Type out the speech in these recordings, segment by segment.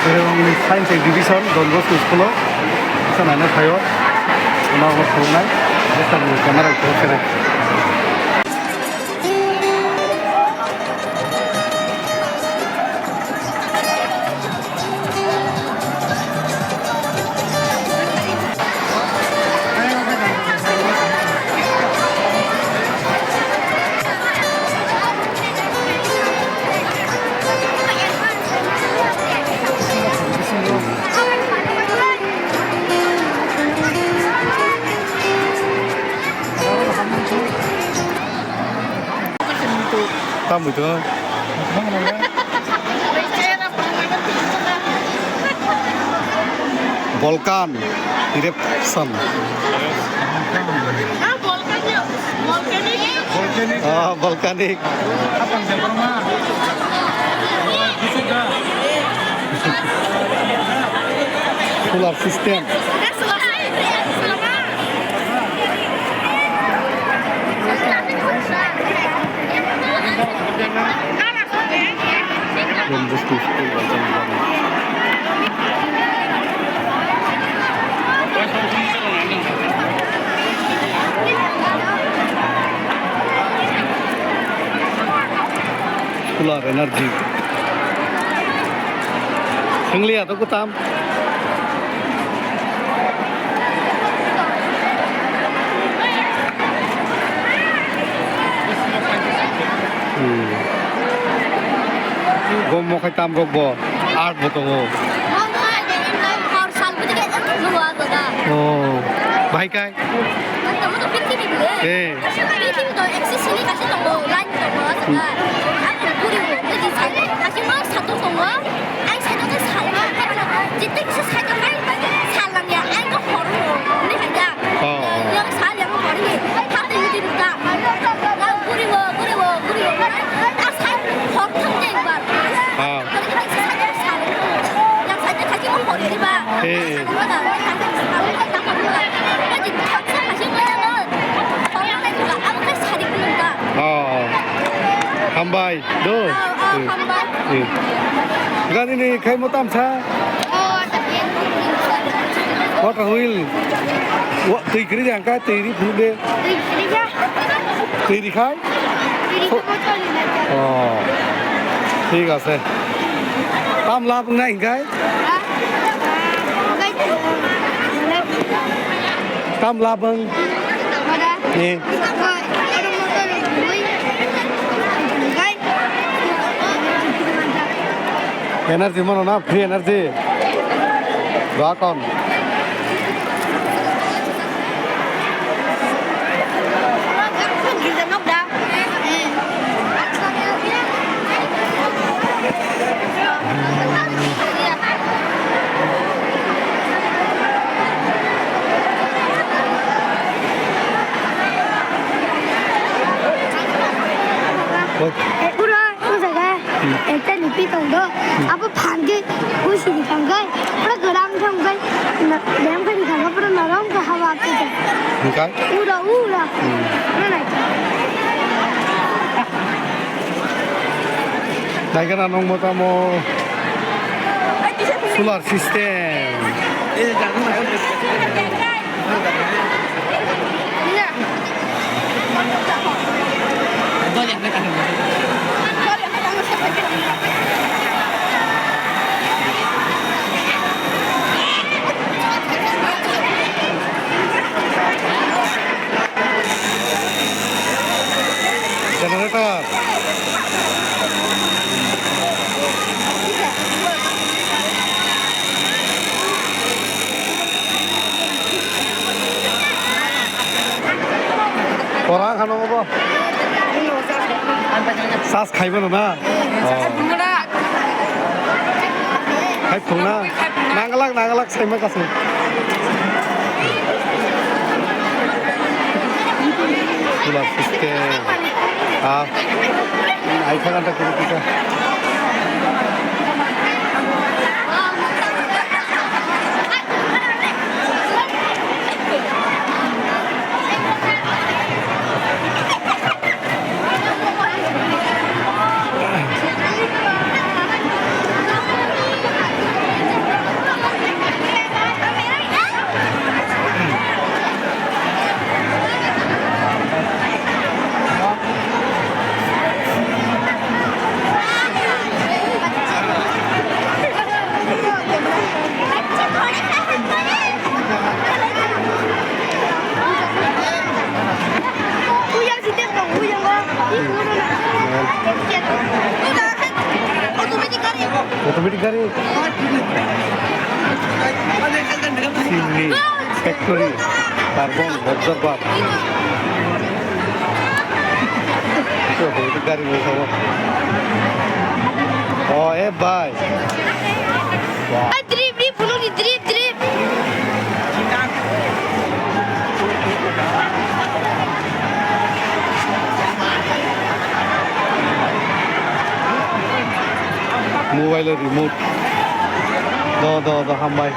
Yang Science Exhibition Don Bosco School sana na tayo una ko tunay basta mo camera ko sila Tam itu volcan eruption volcanic solar system Don Bosco School solar energy lihat aku tam gom mo kay tam gog bo art bo to oh bhai kai eh Hambai, do. Hambai. Gan ini kai mo tam sa. Oh, tapi. Water wheel. Wa tui kiri jang ka tui ri phu de. Tui kiri ja. Tui ri khai? Tui ri ko choli na. Oh. Thik ase. Tam lap ngai kai? Ha? Tam lap bang. Ada. Ni. Energy mana na free energy rock on 일단 이삐동도 아빠 반개 옷이 간가이 그래 그랑 정가이 냄새이 간가 그래 나랑 그 하와 앞에서 그러니까 우라 그러나 나이가 나는 뭐다 뭐 solar system generator orang kan apa sas khai bano na khai phung na nangalak sai ma kasu solar system ai khagan ta kuru kita automatic গাড়ি chimney factory carbon observer automatic গাড়ি বলতে ও এ ভাই Drip, drip, puno di drip, drip. মোবাইলের remote দাও হামবাই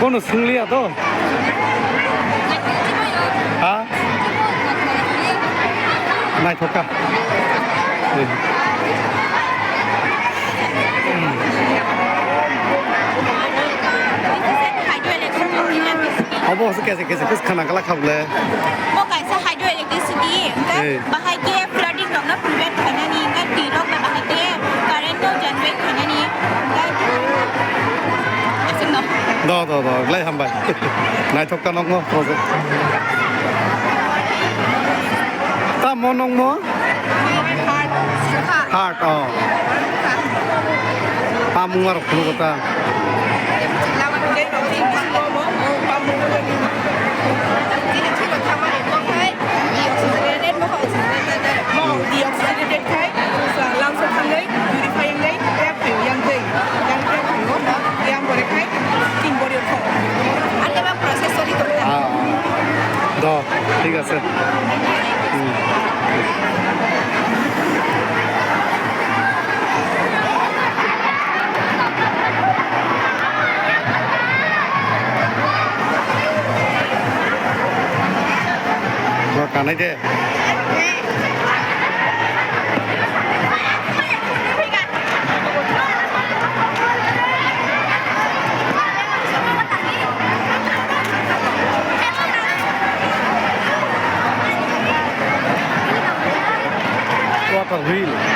কোনো শুনলিয়া তো হ্যাঁ নাই থকা अब कैसे कुछ खाना कला खाबले वो कैसा हाइड्रो इलेक्ट्रिसिटी का बाहर के फ्लडिंग लोग ना प्रिवेंट करना नहीं का तीरों में बाहर के करंट को जनरेट करना नहीं का ऐसे ना दो ले हम भाई नाइ थोका नंग मो प्रोजेक्ट ता मो नंग मो हार्ट पामुंगार खुनुगता ঠিক আছে কানাই দে water wheel